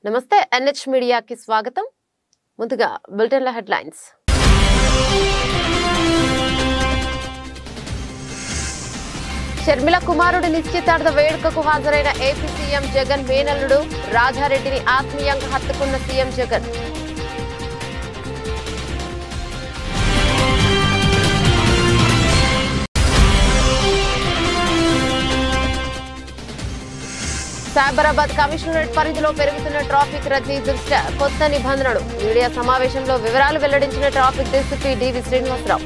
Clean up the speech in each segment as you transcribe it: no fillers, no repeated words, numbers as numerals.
నమస్తే ఎన్హెచ్ మీడియాకి స్వాగతం. ముందుగా బులెటిన్ల హెడ్లైన్స్. షర్మిల కుమారుడి నిశ్చితార్థ వేడుకకు హాజరైన ఏపీ సీఎం జగన్ మేనల్లుడు రాజారెడ్డిని ఆత్మీయంగా హత్తుకున్న సీఎం జగన్. సైబరాబాద్ కమిషనరేట్ పరిధిలో పెరుగుతున్న ట్రాఫిక్ రద్దీ దృష్ట్యా కొత్త నిబంధనలు. మీడియా సమావేశంలో వివరాలు వెల్లడించిన ట్రాఫిక్ డీసీపీ డివి శ్రీనివాసరావు.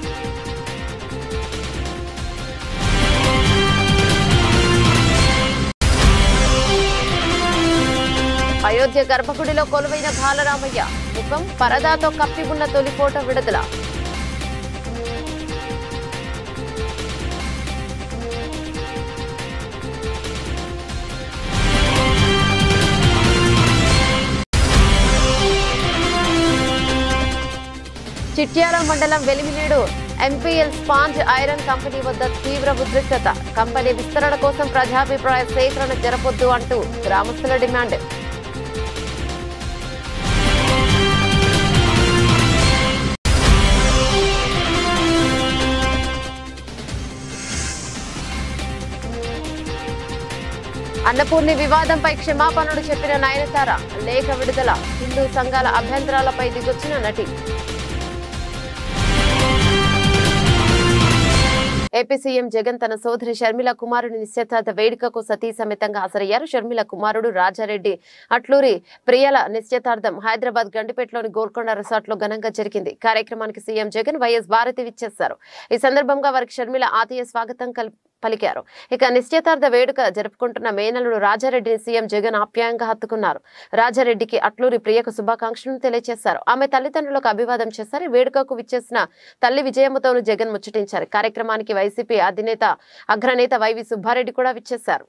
అయోధ్య గర్భగుడిలో కొలువైన బాలరామయ్య ముఖం పరదాతో కప్పి ఉన్న తొలి ఫోటో విడుదల. చిట్యాల మండలం Veliminedu MPL sponge iron company వద్ద తీవ్ర ఉద్రిక్తత. కంపెనీ విస్తరణ కోసం ప్రజాభిప్రాయ సేకరణ జరపొద్దు అంటూ గ్రామస్తుల డిమాండ్. అన్నపూర్ణి వివాదంపై క్షమాపణలు చెప్పిన నయనతార. లేఖ విడుదల. హిందూ సంఘాల అభ్యంతరాలపై దిగొచ్చిన నటి. ఏపీ సీఎం జగన్ తన సోదరి షర్మిల కుమారుడి నిశ్చితార్థ వేడుకకు సతీ సమేతంగా హాజరయ్యారు. షర్మిల కుమారుడు రాజారెడ్డి అట్లూరి ప్రియల నిశ్చితార్థం హైదరాబాద్ గండిపేటలోని గోల్కొండ రిసార్ట్ లో ఘనంగా జరిగింది. కార్యక్రమానికి సీఎం జగన్ వైఎస్ భారతి విచ్చేశారు. ఈ సందర్భంగా వారికి షర్మిల ఆత్మీయ స్వాగతం పలికారు. ఇక నిశ్చితార్థ వేడుక జరుపుకుంటున్న మేనల్లుడు రాజారెడ్డిని సీఎం జగన్ ఆప్యాయంగా హత్తుకున్నారు. రాజారెడ్డికి అట్లూరి ప్రియకు శుభాకాంక్షలను తెలియజేశారు. ఆమె తల్లిదండ్రులకు అభివాదం చేశారు. వేడుకకు విచ్చేసిన తల్లి విజయమ్మతోనూ జగన్ ముచ్చటించారు. కార్యక్రమానికి వైసీపీ అగ్రనేత వైవి సుబ్బారెడ్డి కూడా విచ్చేశారు.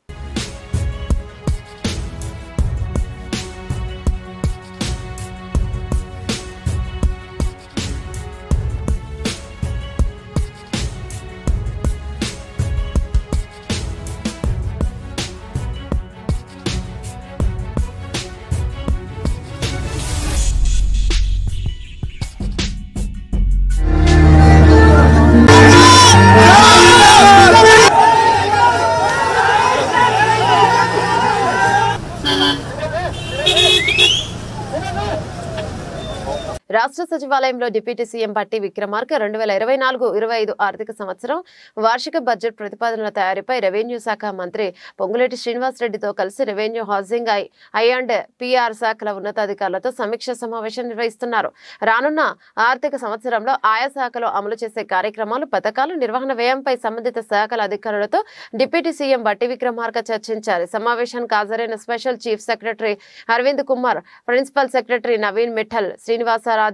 రాష్ట్ర సచివాలయంలో డిప్యూటీ సీఎం బట్టి విక్రమార్క 2024-25 ఆర్థిక సంవత్సరం వార్షిక బడ్జెట్ ప్రతిపాదనల తయారీపై రెవెన్యూ శాఖ మంత్రి పొంగులేటి శ్రీనివాసరెడ్డితో కలిసి రెవెన్యూ, హౌసింగ్, అండ్ పిఆర్ శాఖల ఉన్నతాధికారులతో సమీక్ష సమావేశం నిర్వహిస్తున్నారు. రానున్న ఆర్థిక సంవత్సరంలో ఆయా శాఖలో అమలు చేసే కార్యక్రమాలు, పథకాలు, నిర్వహణ వ్యయంపై సంబంధిత శాఖల అధికారులతో డిప్యూటీ సీఎం బట్టి విక్రమార్క చర్చించారు. సమావేశానికి హాజరైన special chief secretary Arvind Kumar, principal secretary Naveen Mittal, Srinivasaraju,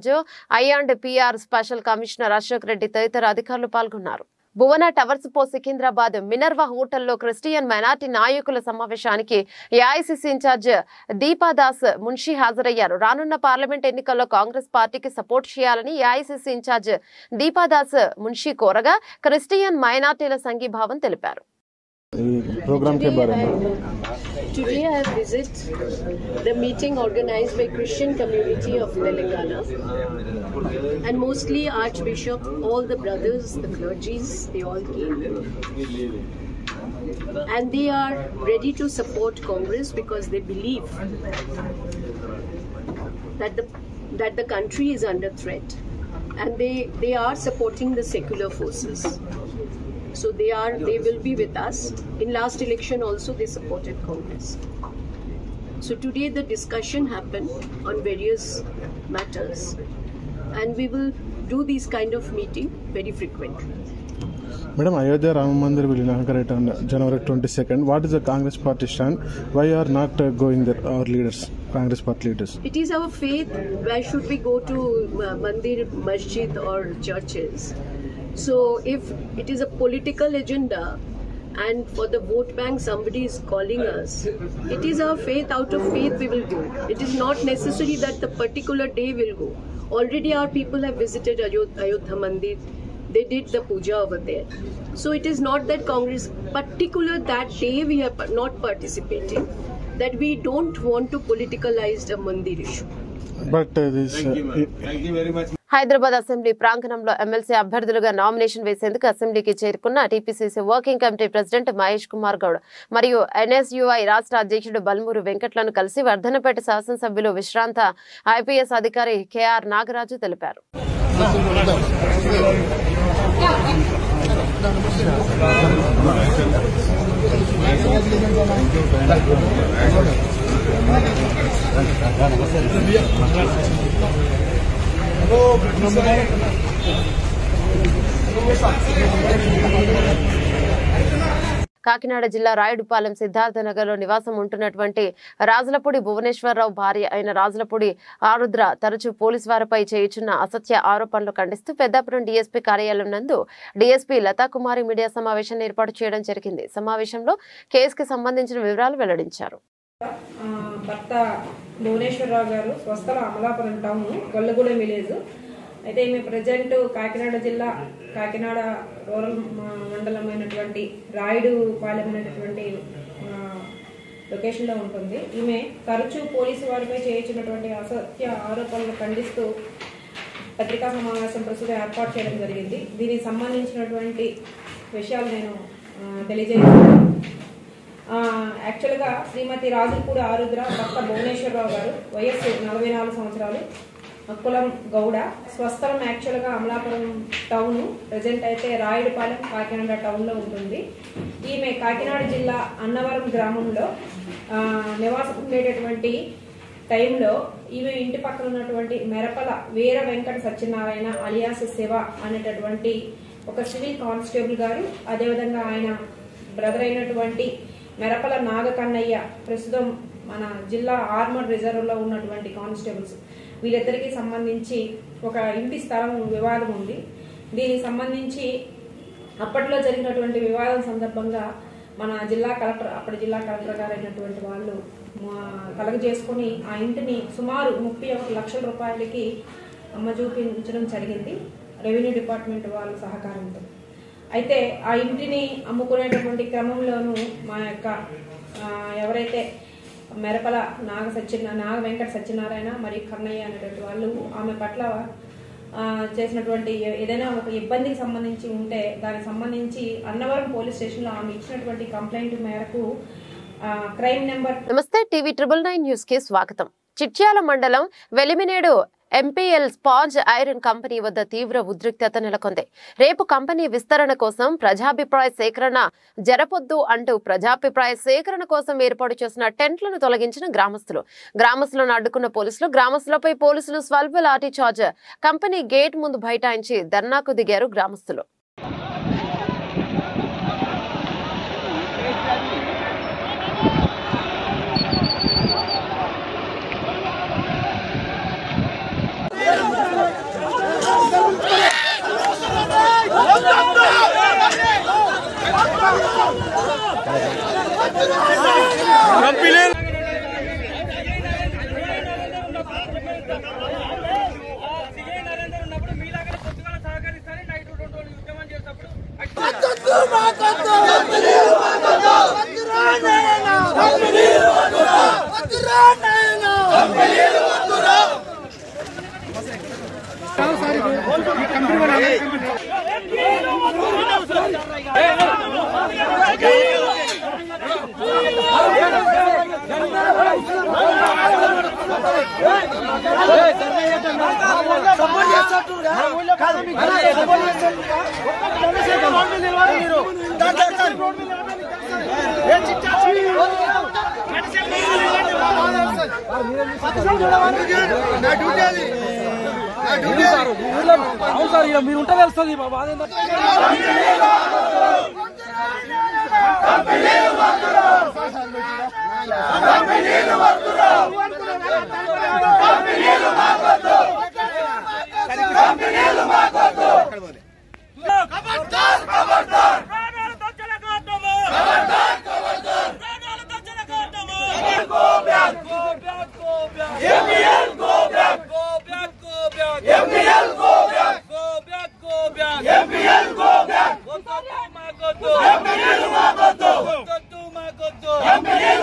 and PR special commissioner Ashok Reddy తదితర అధికారులు పాల్గొన్నారు. భువన టవర్స్ పో సికింద్రాబాద్ మినర్వా హోటల్లో క్రిస్టియన్ మైనార్టీ నాయకుల సమావేశానికి ఏఐసీసీ ఇన్ఛార్జ్ దీపాదాస్ మున్షి హాజరయ్యారు. రానున్న పార్లమెంట్ ఎన్నికల్లో కాంగ్రెస్ పార్టీకి సపోర్ట్ చేయాలని ఏఐసీసీ ఇన్ఛార్జ్ దీపాదాస్ మున్షి కోరగా క్రిస్టియన్ మైనార్టీల సంఘీభావం తెలిపారు. Today I have visited the meeting organized by Christian community of Telangana, and mostly Archbishop, all the brothers, the clergies, they all came, and they are ready to support Congress because they believe that the country is under threat, and they are supporting the secular forces. So they will be with us. In last election also they supported Congress. So today the discussion happened on various matters, and we will do these kind of meeting very frequently. Madam, Ayodhya Ram Mandir will inaugurate on January 22nd. What is the Congress party stand? Why are not going there, our leaders, Congress party leaders? It is our faith. Why should we go to Mandir, Masjid or churches? So if it is a political agenda and for the vote bank somebody is calling us, it is our faith. Out of faith we will go. It is not necessary that the particular day will go. Already our people have visited Ayodhya Mandir. They did the puja over there. So it is not that Congress particular that day we are not participating. that we don't want to politicalize the Mandir issue. But this. Thank you very much. Hyderabad assembly ప్రాంగణంలో MLC అభ్యర్థులుగా nomination వేసేందుకు అసెంబ్లీకి చేరుకున్న TPCC working committee president Mahesh Kumar Goud మరియు NSUI రాష్ట్ర అధ్యక్షుడు బల్మూరు వెంకట్లను కలిసి వర్ధనపేట శాసనసభ్యులు విశ్రాంత ఐపీఎస్ అధికారి కేఆర్ నాగరాజు తెలిపారు. కాకినాడ జిల్లా రాయుడుపాలెం సిద్ధార్థనగర్లో నివాసం ఉంటున్నటువంటి రాజులపూడి భువనేశ్వరరావు భార్య అయిన రాజులపూడి ఆరుద్ర తరచూ పోలీసు వారిపై చేయుచున్న అసత్య ఆరోపణలు ఖండిస్తూ పెద్దాపురం డీఎస్పీ కార్యాలయం నందు డీఎస్పీ లతాకుమారి మీడియా సమావేశాన్ని ఏర్పాటు చేయడం జరిగింది. సమావేశంలో కేసుకి సంబంధించిన వివరాలు వెల్లడించారు. భర్త భువనేశ్వరరావు గారు స్వస్థల అమలాపురం టౌన్ గొల్లగూడెం విలేజ్. అయితే ఈమె ప్రజెంట్ కాకినాడ జిల్లా కాకినాడ రూరల్ మండలమైనటువంటి రాయుడుపాలెం అనేటటువంటి లొకేషన్లో ఉంటుంది. ఈమె తరచూ పోలీసు వారిపై చేయించినటువంటి అసత్య ఆరోపణలు ఖండిస్తూ పత్రికా సమావేశం ప్రస్తుతం ఏర్పాటు చేయడం జరిగింది. దీనికి సంబంధించినటువంటి విషయాలు నేను తెలియజేస్తున్నాను. యాక్చువల్గా శ్రీమతి రాజులపూడి ఆరుద్ర భర్త భువనేశ్వరరావు గారు, వయస్సు 44 సంవత్సరాలు, కులం గౌడ, స్వస్థలం యాక్చువల్గా అమలాపురం టౌన్, ప్రజెంట్ అయితే రాయుడుపాలెం కాకినాడ టౌన్లో ఉంటుంది. ఈమె కాకినాడ జిల్లా అన్నవరం గ్రామంలో నివాసం ఉండేటటువంటి టైంలో ఈమె ఇంటి పక్కన ఉన్నటువంటి మెరపల వీర వెంకట సత్యనారాయణ అలియాస్ శివ అనేటటువంటి ఒక సివిల్ కానిస్టేబుల్ గారు, అదేవిధంగా ఆయన బ్రదర్ అయినటువంటి మెరపల నాగకన్నయ్య, ప్రస్తుతం మన జిల్లా ఆర్మర్ రిజర్వ్లో ఉన్నటువంటి కానిస్టేబుల్స్, వీళ్ళిద్దరికి సంబంధించి ఒక ఇంటి స్థలం వివాదం ఉంది. దీనికి సంబంధించి అప్పట్లో జరిగినటువంటి వివాదం సందర్భంగా మన జిల్లా కలెక్టర్, అప్పటి జిల్లా కలెక్టర్ గారు అయినటువంటి వాళ్ళు కలగజేసుకుని ఆ ఇంటిని సుమారు 31 లక్షల రూపాయలకి చూపించడం జరిగింది రెవెన్యూ డిపార్ట్మెంట్ వాళ్ళ సహకారంతో. అయితే ఆ ఇంటిని అమ్ముకునేటటువంటి క్రమంలోనూ మా యొక్క ఎవరైతే మెరపల నాగ వెంకట సత్యనారాయణ మరియు కన్నయ్య అనేటువంటి వాళ్ళు ఆమె పట్ల చేసినటువంటి ఏదైనా ఒక ఇబ్బందికి సంబంధించి ఉంటే దానికి సంబంధించి అన్నవరం పోలీస్ స్టేషన్లో ఆమె ఇచ్చినటువంటి కంప్లైంట్ మేరకు క్రైమ్ నెంబర్. నమస్తే, టీవీ 999 న్యూస్ కి స్వాగతం. చిట్యాల మండలం Veliminedu MPL sponge iron company వద్ద తీవ్ర ఉద్రిక్తత నెలకొంది. రేపు కంపెనీ విస్తరణ కోసం ప్రజాభిప్రాయ సేకరణ జరపొద్దు అంటూ ప్రజాభిప్రాయ సేకరణ కోసం ఏర్పాటు చేసిన టెంట్లను తొలగించిన గ్రామస్తులను అడ్డుకున్న పోలీసులు, గ్రామస్తులపై పోలీసులు స్వల్ప లాఠీ చార్జ్, కంపెనీ గేట్ ముందు బైఠాయించి ధర్నాకు దిగారు గ్రామస్తులు. మీరు ఉంటే తెలుస్తుంది MPL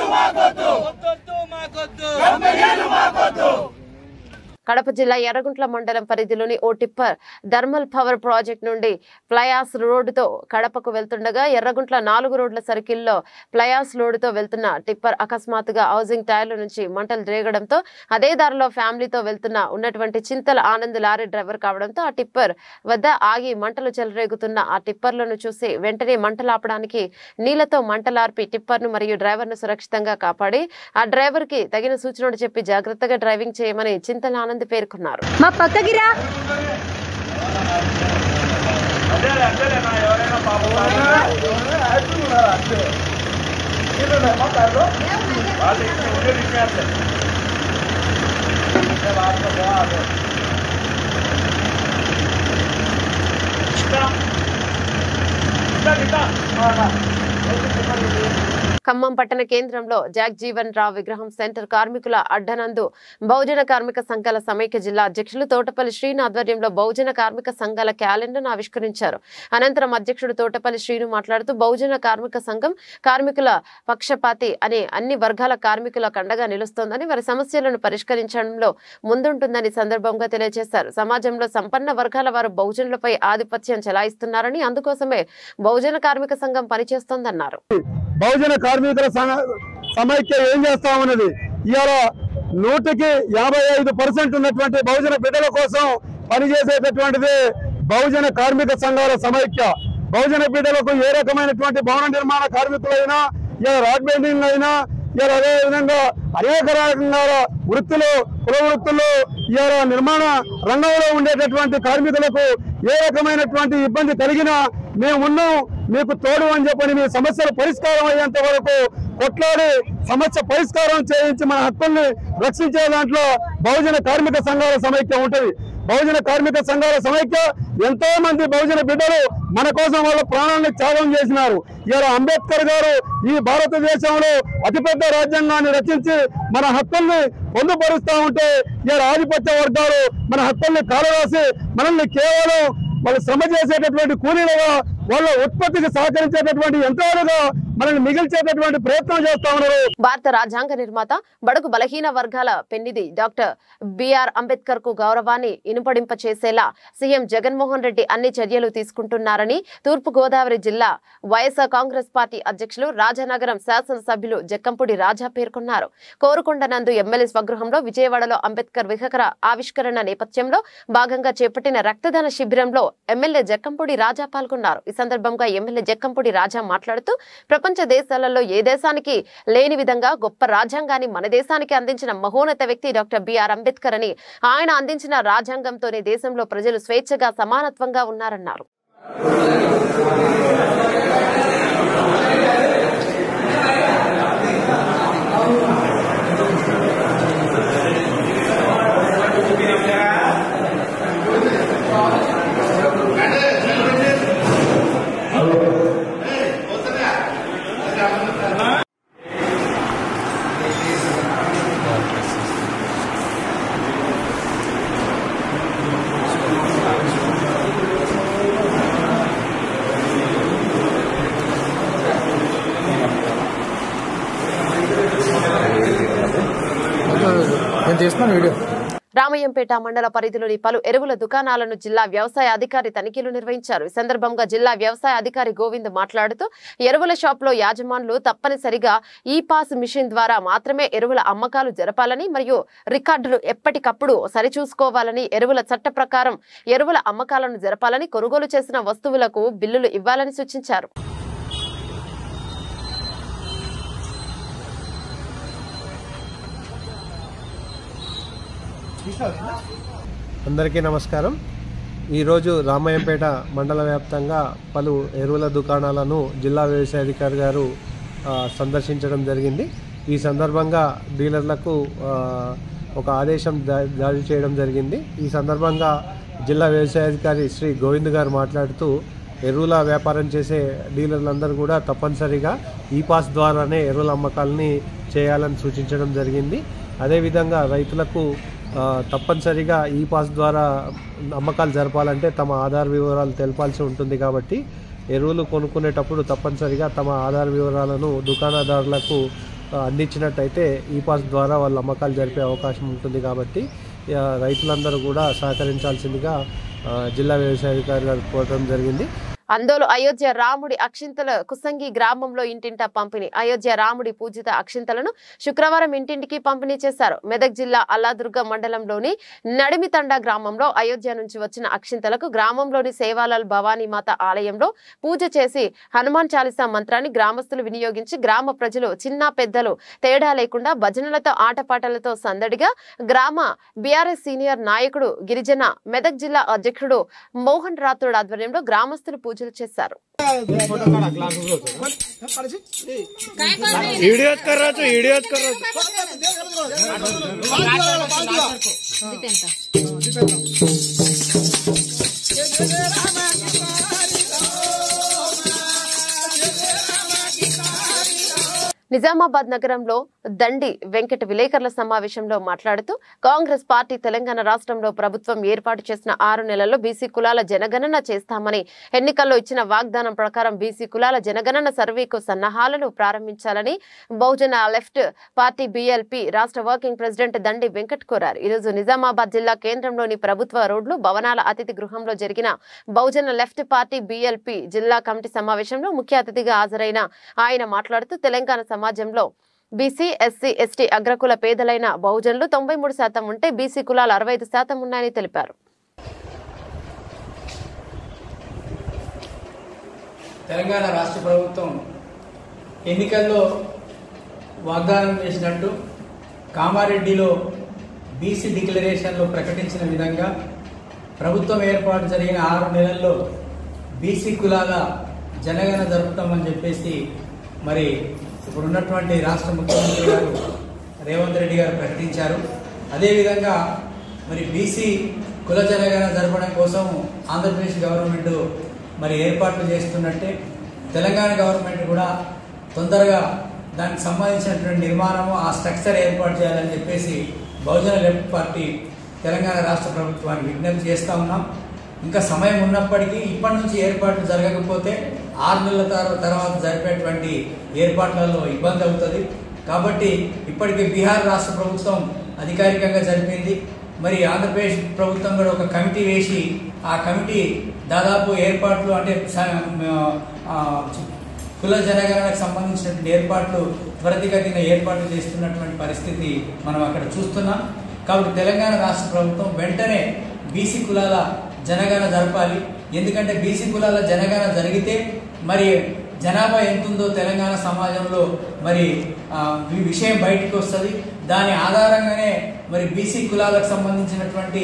కడప జిల్లా ఎర్రగుంట్ల మండలం పరిధిలోని ఓ టిప్పర్ థర్మల్ పవర్ ప్రాజెక్ట్ నుండి ఫ్లయాస్ రోడ్డుతో కడపకు వెళ్తుండగా ఎర్రగుంట్ల 4 రోడ్ల సర్కిల్లో ఫ్లయాస్ లోడుతో వెళ్తున్న టిప్పర్ అకస్మాత్తుగా హౌసింగ్ టైర్ల నుంచి మంటలు రేగడంతో అదే దారిలో ఫ్యామిలీతో ఉన్నటువంటి చింతల ఆనంద్ లారీ డ్రైవర్ కావడంతో ఆ టిప్పర్ వద్ద ఆగి మంటలు చెలరేగుతున్న ఆ టిప్పర్లను చూసి వెంటనే మంటలాపడానికి నీళ్లతో మంటలార్పి టిప్పర్ను మరియు డ్రైవర్ను సురక్షితంగా కాపాడి ఆ డ్రైవర్ కి తగిన సూచనలు చెప్పి జాగ్రత్తగా డ్రైవింగ్ చేయమని చింతల ఆనంద్ పేర్కొన్నారు. ఖమ్మం పట్టణ కేంద్రంలో జగజీవన్ రావు విగ్రహం సెంటర్ కార్మికుల అడ్డనందు బహుజన కార్మిక సంఘాల సమైక్య జిల్లా అధ్యక్షులు తోటపల్లి శ్రీను ఆధ్వర్యంలో బహుజన కార్మిక సంఘాల క్యాలెండర్ను ఆవిష్కరించారు. అనంతరం అధ్యక్షుడు తోటపల్లి శ్రీను మాట్లాడుతూ బహుజన కార్మిక సంఘం కార్మికుల పక్షపాతి అనే అన్ని వర్గాల కార్మికుల కండగా నిలుస్తోందని వారి సమస్యలను పరిష్కరించడంలో ముందుంటుందని సందర్భంగా తెలియజేశారు. సమాజంలో సంపన్న వర్గాల వారు బహుజనులపై ఆధిపత్యం చెలాయిస్తున్నారని అందుకోసమే బహుజన కార్మిక సంఘం పనిచేస్తోందన్నారు. బహుజన కార్మికుల సమైక్య ఏం చేస్తామన్నది ఇవాళ 155% ఉన్నటువంటి బహుజన బిడ్డల కోసం పనిచేసేటటువంటిది బహుజన కార్మిక సంఘాల సమైక్య. బహుజన బిడ్డలకు ఏ రకమైనటువంటి భవన నిర్మాణ కార్మికులైనా ఇలా రాడ్ బెండింగ్ అయినా ఇలా అదే విధంగా అనేక రకాల వృత్తులు కుల వృత్తులు ఇలా నిర్మాణ రంగంలో ఉండేటటువంటి కార్మికులకు ఏ రకమైనటువంటి ఇబ్బంది కలిగినా మేమున్నాం, మీకు తోడు అని చెప్పని మీ సమస్యలు పరిష్కారం అయ్యేంత వరకు కొట్లాడి సమస్య పరిష్కారం చేయించి మన హక్కుల్ని రక్షించే దాంట్లో బహుజన కార్మిక సంఘాల సమైక్య ఉంటుంది. బహుజన కార్మిక సంఘాల సమైక్య ఎంతో మంది బహుజన బిడ్డలు మన కోసం వాళ్ళ ప్రాణాలను త్యాగం చేసినారు. ఇలా అంబేద్కర్ గారు ఈ భారతదేశంలో అతిపెద్ద రాజ్యాంగాన్ని రచించి మన హక్కుల్ని పొందుపరుస్తూ ఉంటే ఇలా ఆధిపత్య వర్గాలు మన హక్కుల్ని కాలరాసి మనల్ని కేవలం వాళ్ళు శ్రమ చేసేటటువంటి కూలీలుగా వాళ్ళ ఉత్పత్తికి సహకరించేటటువంటి యంత్రాలుగా మనల్ని మిగిల్చేటటువంటి ప్రయత్నం చేస్తా ఉన్నారు. భారత రాజ్యాంగ నిర్మాత బడుగు బలహీన వర్గాల పెన్నిధి డాక్టర్ బిఆర్ అంబేద్కర్ కు గౌరవాన్ని ఇనుపడింప చేసేలా సీఎం జగన్మోహన్ రెడ్డి అన్ని చర్యలు తీసుకుంటున్నారని తూర్పు గోదావరి జిల్లా వైఎస్ఆర్ కాంగ్రెస్ పార్టీ అధ్యక్షులు రాజానగరం శాసనసభ్యులు జక్కంపూడి రాజా పేర్కొన్నారు. కోరుకొండ నందు ఎమ్మెల్యే స్వగృహంలో విజయవాడలో అంబేద్కర్ విగ్రహ ఆవిష్కరణ నేపథ్యంలో భాగంగా చేపట్టిన రక్తదాన శిబిరంలో ఎమ్మెల్యే జక్కంపూడి రాజా పాల్గొన్నారు. ఈ సందర్భంగా ఎమ్మెల్యే జక్కంపూడి రాజా మాట్లాడుతూ ప్రపంచ దేశాలలో ఏ దేశానికి లేని విధంగా గొప్ప రాజ్యాంగాన్ని మన దేశానికి అందించిన మహోన్నత వ్యక్తి డాక్టర్ బిఆర్ అంబేద్కర్ అని, ఆయన అందించిన రాజ్యాంగంతోనే దేశంలో ప్రజలు స్వేచ్ఛగా సమానత్వంగా ఉన్నారన్నారు. రామయ్యంపేట మండల పరిధిలోని పలు ఎరువుల దుకాణాలను జిల్లా వ్యవసాయ అధికారి తనిఖీలు నిర్వహించారు. ఈ సందర్భంగా జిల్లా వ్యవసాయ అధికారి గోవింద్ మాట్లాడుతూ ఎరువుల షాప్లో యాజమానులు తప్పనిసరిగా ఈ పాస్ మిషన్ ద్వారా మాత్రమే ఎరువుల అమ్మకాలు జరపాలని మరియు రికార్డులు ఎప్పటికప్పుడు సరిచూసుకోవాలని, ఎరువుల చట్ట ప్రకారం ఎరువుల అమ్మకాలను జరపాలని, కొనుగోలు చేసిన వస్తువులకు బిల్లులు ఇవ్వాలని సూచించారు. అందరికీ నమస్కారం. ఈరోజు రామయ్యంపేట మండల వ్యాప్తంగా పలు ఎరువుల దుకాణాలను జిల్లా వ్యవసాయ అధికారి గారు సందర్శించడం జరిగింది. ఈ సందర్భంగా డీలర్లకు ఒక ఆదేశం జారీ చేయడం జరిగింది. ఈ సందర్భంగా జిల్లా వ్యవసాయ అధికారి శ్రీ గోవింద్ గారు మాట్లాడుతూ ఎరువుల వ్యాపారం చేసే డీలర్లందరూ కూడా తప్పనిసరిగా ఈ పాస్ ద్వారానే ఎరువుల అమ్మకాలని చేయాలని సూచించడం జరిగింది. అదేవిధంగా రైతులకు తప్పనిసరిగా ఈ పాస్ ద్వారా అమ్మకాలు జరపాలంటే తమ ఆధార్ వివరాలు తెలపాల్సి ఉంటుంది. కాబట్టి ఎరువులు కొనుక్కునేటప్పుడు తప్పనిసరిగా తమ ఆధార్ వివరాలను దుకాణదారులకు అందించినట్టయితే ఈ పాస్ ద్వారా వాళ్ళు అమ్మకాలు జరిపే అవకాశం ఉంటుంది. కాబట్టి రైతులందరూ కూడా సహకరించాల్సిందిగా జిల్లా వ్యవసాయాధికారి గారు కోరడం జరిగింది. అందోలు అయోధ్య రాముడి అక్షింతల కుసంగి గ్రామంలో ఇంటింటా పంపిణీ. అయోధ్య రాముడి పూజిత అక్షింతలను శుక్రవారం ఇంటింటికి పంపిణీ చేశారు. మెదక్ జిల్లా అల్లాదుర్గ మండలంలోని నడిమితండ గ్రామంలో అయోధ్య నుంచి వచ్చిన అక్షింతలకు గ్రామంలోని సేవాలాల్ భవానీమాత ఆలయంలో పూజ చేసి హనుమాన్ చాలీసా మంత్రాన్ని గ్రామస్తులు వినియోగించి గ్రామ ప్రజలు చిన్న పెద్దలు తేడా లేకుండా భజనలతో ఆటపాటలతో సందడిగా గ్రామ బీఆర్ఎస్ సీనియర్ నాయకుడు గిరిజన మెదక్ జిల్లా అధ్యక్షుడు మోహన్ రాథోడ్ ఆధ్వర్యంలో గ్రామస్తులు పూజలు చేశారు. నిజామాబాద్ నగరంలో దండి వెంకట విలేకరుల సమావేశంలో మాట్లాడుతూ కాంగ్రెస్ పార్టీ తెలంగాణ రాష్ట్రంలో ప్రభుత్వం ఏర్పాటు చేసిన 6 నెలల్లో బీసీ కులాల జనగణన చేస్తామని ఎన్నికల్లో ఇచ్చిన వాగ్దానం ప్రకారం బీసీ కులాల జనగణన సర్వేకు సన్నాహాలను ప్రారంభించాలని బహుజన లెఫ్ట్ పార్టీ బీఎల్పీ రాష్ట్ర వర్కింగ్ ప్రెసిడెంట్ దండి వెంకట్ కోరారు. ఈరోజు నిజామాబాద్ జిల్లా కేంద్రంలోని ప్రభుత్వ రోడ్లు భవనాల అతిథి గృహంలో జరిగిన బహుజన లెఫ్ట్ పార్టీ బీఎల్పీ జిల్లా కమిటీ సమావేశంలో ముఖ్య అతిథిగా హాజరైన ఆయన మాట్లాడుతూ తెలంగాణ సమాజంలో బీసీ ఎస్సీ ఎస్టీ అగ్రకుల పేదలైన బహుజనులు 93% ఉంటే బీసీ కులాలు 65% ఉన్నాయని తెలిపారు. తెలంగాణ రాష్ట్ర ప్రభుత్వం ఎన్నికల్లో వాగ్దానం చేసినట్టు కామారెడ్డిలో బీసీ డిక్లరేషన్లో ప్రకటించిన విధంగా ప్రభుత్వం ఏర్పాటు జరిగిన 6 నెలల్లో బీసీ కులాల జనగణన జరుపుతామని చెప్పేసి మరి ఇప్పుడున్నటువంటి రాష్ట్ర ముఖ్యమంత్రి గారు రేవంత్ రెడ్డి గారు ప్రకటించారు. అదేవిధంగా మరి బీసీ కుల జనగణన జరపడం కోసం ఆంధ్రప్రదేశ్ గవర్నమెంట్ మరి ఏర్పాట్లు చేస్తున్నట్టే తెలంగాణ గవర్నమెంట్ కూడా తొందరగా దానికి సంబంధించినటువంటి నిర్మాణము ఆ స్ట్రక్చర్ ఏర్పాటు చేయాలని చెప్పేసి బహుజన లెఫ్ట్ పార్టీ తెలంగాణ రాష్ట్ర ప్రభుత్వానికి విజ్ఞప్తి చేస్తూ ఉన్నాం. ఇంకా సమయం ఉన్నప్పటికీ ఇప్పటి నుంచి ఏర్పాట్లు జరగకపోతే 6 నెలల తర్వాత జరిపేటువంటి ఏర్పాట్లలో ఇబ్బంది అవుతుంది. కాబట్టి ఇప్పటికే బీహార్ రాష్ట్ర ప్రభుత్వం అధికారికంగా జరిపింది. మరి ఆంధ్రప్రదేశ్ ప్రభుత్వం కూడా ఒక కమిటీ వేసి ఆ కమిటీ దాదాపు ఏర్పాట్లు అంటే కుల జనగణనకు సంబంధించినటువంటి ఏర్పాట్లు త్వరితగతిన ఏర్పాట్లు చేస్తున్నటువంటి పరిస్థితి మనం అక్కడ చూస్తున్నాం. కాబట్టి తెలంగాణ రాష్ట్ర ప్రభుత్వం వెంటనే బీసీ కులాల జనగణన జరపాలి. ఎందుకంటే బీసీ కులాల జనగణన జరిగితే మరి జనాభా ఎంతుందో తెలంగాణ సమాజంలో మరి ఈ విషయం బయటకు వస్తుంది. దాని ఆధారంగానే మరి బీసీ కులాలకు సంబంధించినటువంటి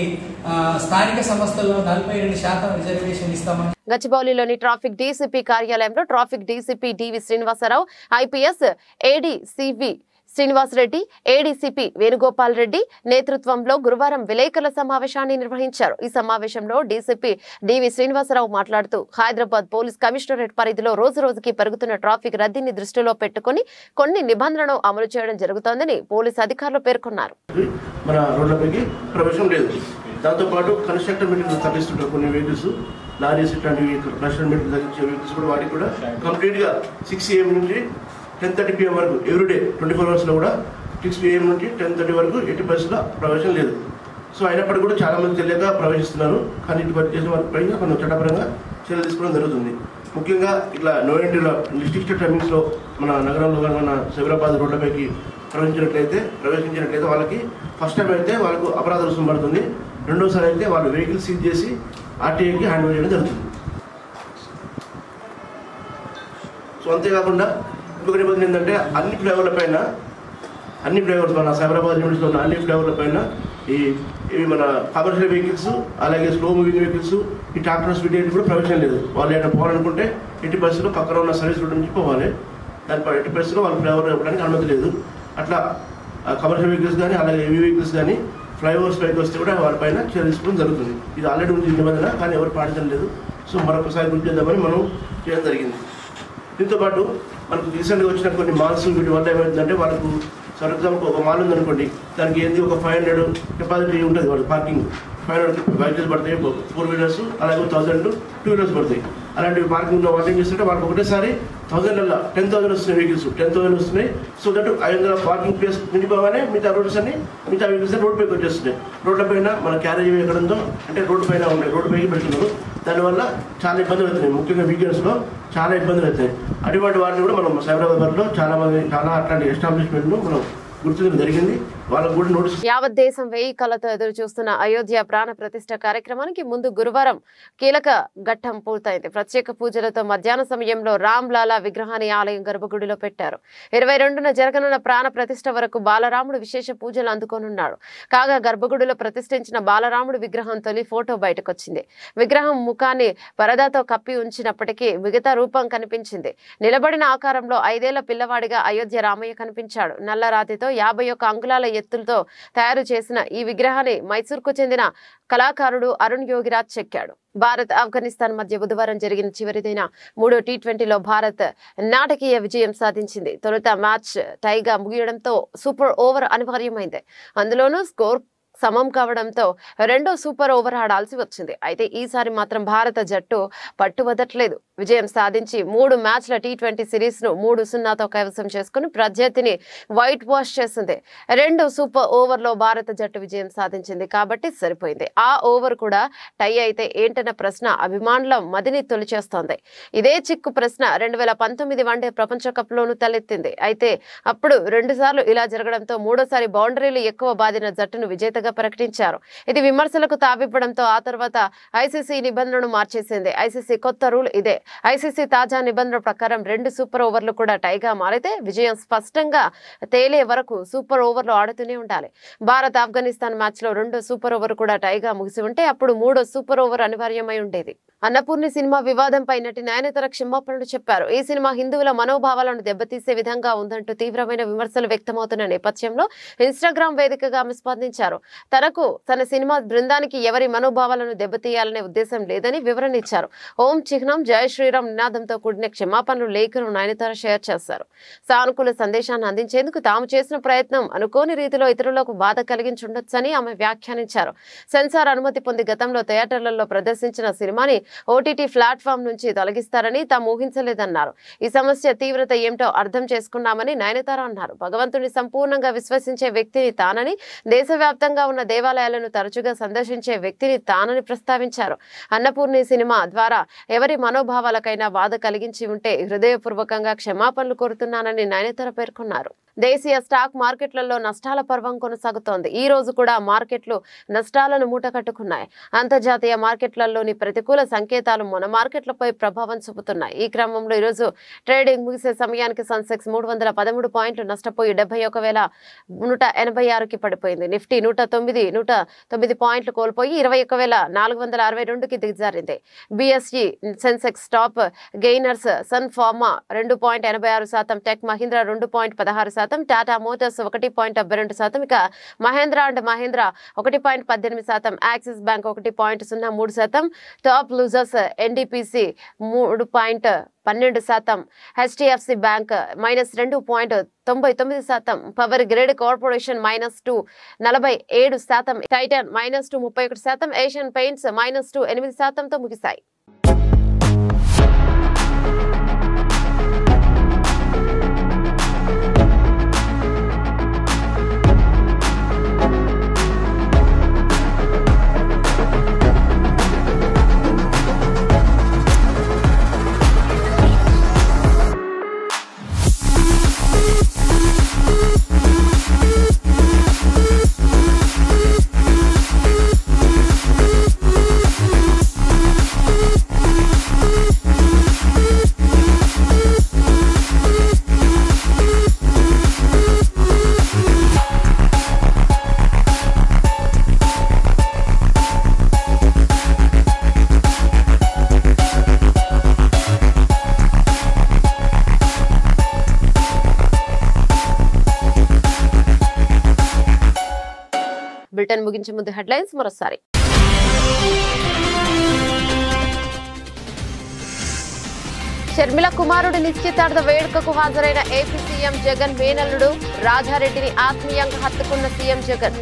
స్థానిక సంస్థల్లో 42% రిజర్వేషన్ ఇస్తామని. గచ్చిబౌలిలోని ట్రాఫిక్ డీసీపీ కార్యాలయంలో ట్రాఫిక్ డీసీపీ డివి శ్రీనివాసరావు, ఐపీఎస్ ఏడీ సివి శ్రీనివాసరెడ్డి, ఏడీసీపీ వేణుగోపాల్ రెడ్డి నేతృత్వంలో గురువారం విలేకరుల సమావేశాన్ని నిర్వహించారు. ఈ సమావేశంలో డీసీపీ డివి శ్రీనివాసరావు మాట్లాడుతూ హైదరాబాద్ పోలీస్ కమిషనరేట్ పరిధిలో రోజు రోజుకి పెరుగుతున్న ట్రాఫిక్ రద్దీని దృష్టిలో పెట్టుకుని కొన్ని నిబంధనలను అమలు చేయడం జరుగుతోందని పోలీసు అధికారులు పేర్కొన్నారు. మన రోడ్లపైకి ప్రవేశం లేదు. దాంతోపాటు కన్స్ట్రక్టర్ మెటీరియల్ తరలిస్తుంటారు కొన్ని వెహికల్స్, లారీస్ ఇట్లాంటివి కన్స్ట్రక్టర్ మెటీరియల్ తరలించే వెహికల్స్ కూడా వాటికి కూడా కంప్లీట్గా 6 AM నుంచి 10:30 PM వరకు ఎవ్రీడే 24 అవర్స్లో కూడా 6 AM నుంచి 10:30 వరకు 80% ప్రవేశం లేదు. సో అయినప్పటికీ కూడా చాలా మంది తెలియక ప్రవేశిస్తున్నారు. కానీ ఇటు చేసిన వారిపైన కొన్ని చట్టపరంగా చర్యలు తీసుకోవడం జరుగుతుంది. ముఖ్యంగా ఇట్లా నో ఎంట్రీలో డిస్ట్రిక్ట్ టైమింగ్స్లో మన నగరంలో కానీ మన సైబరాబాద్ రోడ్లపైకి ప్రవేశించినట్లయితే వాళ్ళకి ఫస్ట్ టైం అయితే వాళ్ళకు అపరాధ రుసుము పడుతుంది. రెండోసారి అయితే వాళ్ళు వెహికల్ సీజ్ చేసి ఆర్టీఐకి హ్యాండ్ ఓవర్ చేయడం జరుగుతుంది. సో అంతేకాకుండా ఇంకొక నిబంధన ఏంటంటే అన్ని ఫ్లైఓవర్స్ మన సైబరాబాద్ యూనిట్స్లో ఉన్న అన్ని ఫ్లైఓవర్ల పైన ఇవి మన కమర్షియల్ వెహికల్స్ అలాగే స్లో మూవింగ్ వెహికల్స్ ఈ ట్రాక్టర్స్ వీటి కూడా ప్రవేశం లేదు. వాళ్ళు ఏమైనా పోవాలనుకుంటే 80% పక్కన ఉన్న సర్వీస్ రోడ్ నుంచి పోవాలి. దానిపై 80% వాళ్ళు ఫ్లైఓవర్ ఇవ్వడానికి అనుమతి లేదు. అట్లా కమర్షియల్ వెహికల్స్ కానీ అలాగే హెవీ వెహికల్స్ కానీ ఫ్లైఓవర్స్ పైకి వస్తే కూడా వాళ్ళపైన చర్య తీసుకోవడం జరుగుతుంది. ఇది ఆల్రెడీ ఉంది నిబంధన, కానీ ఎవరు పాటించడం లేదు. సో మరొకసారి గుర్తు చేద్దామని మనం చేయడం జరిగింది. దీంతోపాటు మనకు రీసెంట్గా వచ్చిన కొన్ని మాల్స్ వీటి వల్ల ఏమవుతుందంటే వాళ్ళకు ఫర్ ఎగ్జాంపుల్ ఒక మాల్ ఉందనుకోండి, దానికి ఏంది ఒక 500 కెపాసిటీ ఉంటుంది. వాళ్ళ పార్కింగ్ 500 వెహికల్స్ పడతాయి, 4 వీలర్స్ అలాగే 1000 2 వీలర్స్ పడతాయి. అలాంటి పార్కింగ్లో వాళ్ళు ఏం చేస్తుంటే వాళ్ళకి ఒకటేసారి 10,000 వస్తున్నాయి వెహికల్స్, 10,000 వస్తున్నాయి. సో దట్ 500 పార్కింగ్ ప్లేస్ నిండిపోగానే మిగతా రోడ్స్ అన్ని మిగతా వెహికల్స్ రోడ్ పైకి వచ్చేస్తున్నాయి. రోడ్ల పైన మన క్యారేజ్ ఎక్కడ ఉందో అంటే రోడ్డు పైన ఉన్నాయి, రోడ్డు పైకి పెడుతున్నారు. దానివల్ల చాలా ఇబ్బందులు అవుతున్నాయి, ముఖ్యంగా వీకెండ్స్లో చాలా ఇబ్బందులు అవుతాయి. అటువంటి వాటిని కూడా మనం సైబరాబాద్లో చాలా అట్లాంటి ఎస్టాబ్లిష్మెంట్ను మనం గుర్తించడం జరిగింది. వాళ్ళకు కూడా నోటీస్. యావత్ దేశం వేయి కళ్ళతో ఎదురు చూస్తున్న అయోధ్య ప్రాణ ప్రతిష్ఠ కార్యక్రమానికి ముందు గురువారం కీలక ఘట్టం పూర్తయింది. ప్రత్యేక పూజలతో మధ్యాహ్న సమయంలో రామ్ లాలా విగ్రహాన్ని ఆలయం గర్భగుడిలో పెట్టారు. 22న జరగనున్న ప్రాణ ప్రతిష్ఠ వరకు బాలరాముడు విశేష పూజలు అందుకోనున్నాడు. కాగా గర్భగుడిలో ప్రతిష్ఠించిన బాలరాముడు విగ్రహం తొలి ఫోటో బయటకొచ్చింది. విగ్రహం ముఖాన్ని పరదాతో కప్పి ఉంచినప్పటికీ మిగతా రూపం కనిపించింది. నిలబడిన ఆకారంలో 5 ఏళ్ల పిల్లవాడిగా అయోధ్య రామయ్య కనిపించాడు. నల్లరాతితో 51 అంగుళాల ఎత్తులతో తయారు చేసిన ఈ విగ్రహాన్ని మైసూర్కు చెందిన కళాకారుడు అరుణ్ యోగిరాజ్ చెక్కాడు. భారత్ ఆఫ్ఘనిస్తాన్ మధ్య బుధవారం జరిగిన చివరిదైన 3వ టీ20లో భారత్ నాటకీయ విజయం సాధించింది. తొలుత మ్యాచ్ టైగా ముగియడంతో సూపర్ ఓవర్ అనివార్యమైంది. అందులోనూ స్కోర్ సమం కావడంతో రెండో సూపర్ ఓవర్ ఆడాల్సి వచ్చింది. అయితే ఈసారి మాత్రం భారత జట్టు పట్టువదట్లేదు. విజయం సాధించి 3 మ్యాచ్ల టీ20 సిరీస్ ను 3-0తో కైవసం చేసుకుని ప్రత్యర్థిని వైట్ వాష్ చేసింది. 2 సూపర్ ఓవర్లో భారత జట్టు విజయం సాధించింది కాబట్టి సరిపోయింది. ఆ ఓవర్ కూడా టై అయితే ఏంటన్న ప్రశ్న అభిమానుల మదిని తొలిచేస్తోంది. ఇదే చిక్కు ప్రశ్న 2019 వన్డే ప్రపంచ కప్ లోనూ తలెత్తింది. అయితే అప్పుడు 2 సార్లు ఇలా జరగడంతో మూడోసారి బౌండరీలు ఎక్కువ బాదిన జట్టును విజేతగా ప్రకటించారు. ఇది విమర్శలకు తావివ్వడంతో ఆ తర్వాత ఐసీసీ నిబంధనను మార్చేసింది. ఐసీసీ కొత్త రూల్ ఇదే. ఐసీసీ తాజా నిబంధనల ప్రకారం 2 సూపర్ ఓవర్లు కూడా టైగా మారితే విజయం స్పష్టంగా తేలే వరకు సూపర్ ఓవర్లు ఆడుతూనే ఉండాలి. భారత్ ఆఫ్ఘనిస్తాన్ మ్యాచ్ లో 2 సూపర్ ఓవర్ కూడా టైగా ముగిసి ఉంటే అప్పుడు 3వ సూపర్ ఓవర్ అనివార్యమై ఉండేది. అన్నపూర్ణి సినిమా వివాదంపై నటి నయనతార క్షమాపణలు చెప్పారు. ఈ సినిమా హిందువుల మనోభావాలను దెబ్బతీసే విధంగా ఉందంటూ తీవ్రమైన విమర్శలు వ్యక్తమవుతున్న నేపథ్యంలో ఇన్స్టాగ్రామ్ వేదికగా ఆమె స్పందించారు. తనకు తన సినిమా బృందానికి ఎవరి మనోభావాలను దెబ్బతీయాలనే ఉద్దేశం లేదని వివరణ ఇచ్చారు. ఓం చిహ్నం జై శ్రీరామ్ నినాదంతో కూడిన క్షమాపణలు లేఖను నయనతార షేర్ చేశారు. సానుకూల సందేశాన్ని అందించేందుకు తాము చేసిన ప్రయత్నం అనుకోని రీతిలో ఇతరులకు బాధ కలిగించుండొచ్చని ఆమె వ్యాఖ్యానించారు. సెన్సార్ అనుమతి పొంది గతంలో థియేటర్లలో ప్రదర్శించిన సినిమాని ఓటీటీ ప్లాట్ఫామ్ నుంచి తొలగిస్తారని తాము ఊహించలేదన్నారు. ఈ సమస్య తీవ్రత ఏమిటో అర్థం చేసుకున్నామని నయనతార అన్నారు. భగవంతుని సంపూర్ణంగా విశ్వసించే వ్యక్తిని తానని, దేశవ్యాప్తంగా ఉన్న దేవాలయాలను తరచుగా సందర్శించే వ్యక్తిని తానని ప్రస్తావించారు. అన్నపూర్ణి సినిమా ద్వారా ఎవరి మనోభావాలకైనా బాధ కలిగించి ఉంటే హృదయపూర్వకంగా క్షమాపణలు కోరుతున్నానని నయనతార పేర్కొన్నారు. దేశీయ స్టాక్ మార్కెట్లలో నష్టాల పర్వం కొనసాగుతోంది. ఈ రోజు కూడా మార్కెట్లు నష్టాలను మూటకట్టుకున్నాయి. అంతర్జాతీయ మార్కెట్లలోని ప్రతికూల సంకేతాలు మన మార్కెట్లపై ప్రభావం చూపుతున్నాయి. ఈ క్రమంలో ఈరోజు ట్రేడింగ్ ముగిసే సమయానికి సెన్సెక్స్ 313 పాయింట్లు నష్టపోయి 71,186కి పడిపోయింది. నిఫ్టీ 109 పాయింట్లు కోల్పోయి 21,462కి దిగజారింది. BSE Sensex top gainers Sun Pharma 2.86%, Tech Mahindra 2.16%, Tata Motors 1.72%, ఇక Mahindra and Mahindra 1.18%, Axis Bank 1.03%, top losers NTPC 3.12%, HDFC Bank -2.99%, Power Grid Corporation -2 47%, Titan -2 31%, Asian Paints -2 8%తో ముగిశాయి. బులెటిన్ ముగించే ముందు హెడ్లైన్స్ మరోసారి. షర్మిల కుమారుడి నిశ్చితార్థ వేడుకకు హాజరైన ఏపీ సీఎం జగన్ మేనల్లుడు రాజారెడ్డిని ఆత్మీయంగా హత్తుకున్న సీఎం జగన్.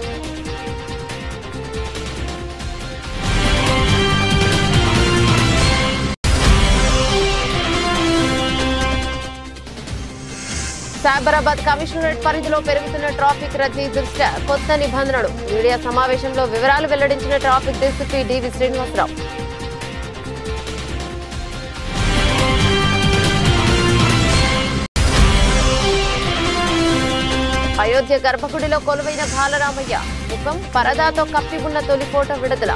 సైబరాబాద్ కమిషనరేట్ పరిధిలో పెరుగుతున్న ట్రాఫిక్ రద్దీ దృష్ట్యా కొత్త నిబంధనలు. మీడియా సమావేశంలో వివరాలు వెల్లడించిన ట్రాఫిక్ డీసీపీ డివి శ్రీనివాసరావు. అయోధ్య గర్భగుడిలో కొలువైన బాలరామయ్య ముఖం పరదాతో కప్పి ఉన్న తొలి ఫోటో విడుదల.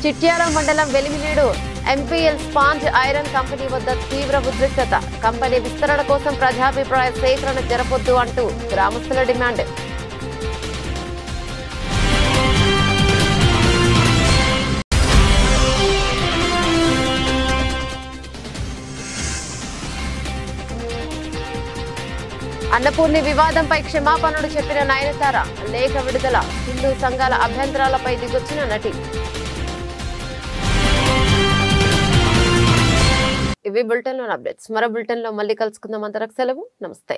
చిట్యాల మండలం Veliminedu MPL sponge iron company వద్ద తీవ్ర ఉద్రిక్తత. కంపెనీ విస్తరణ కోసం ప్రజాభిప్రాయ సేకరణ జరపొద్దు అంటూ గ్రామస్తుల డిమాండ్. అన్నపూర్ణి వివాదంపై క్షమాపణలు చెప్పిన నయనతార లేఖ విడుదల. హిందూ సంఘాల అభ్యంతరాలపై దిగొచ్చిన నటి. ఇవి బులెటిన్లోని అప్డేట్స్. మరో బులెటిన్లో మళ్ళీ కలుసుకుందాం. అంతవరకు సెలవు. నమస్తే.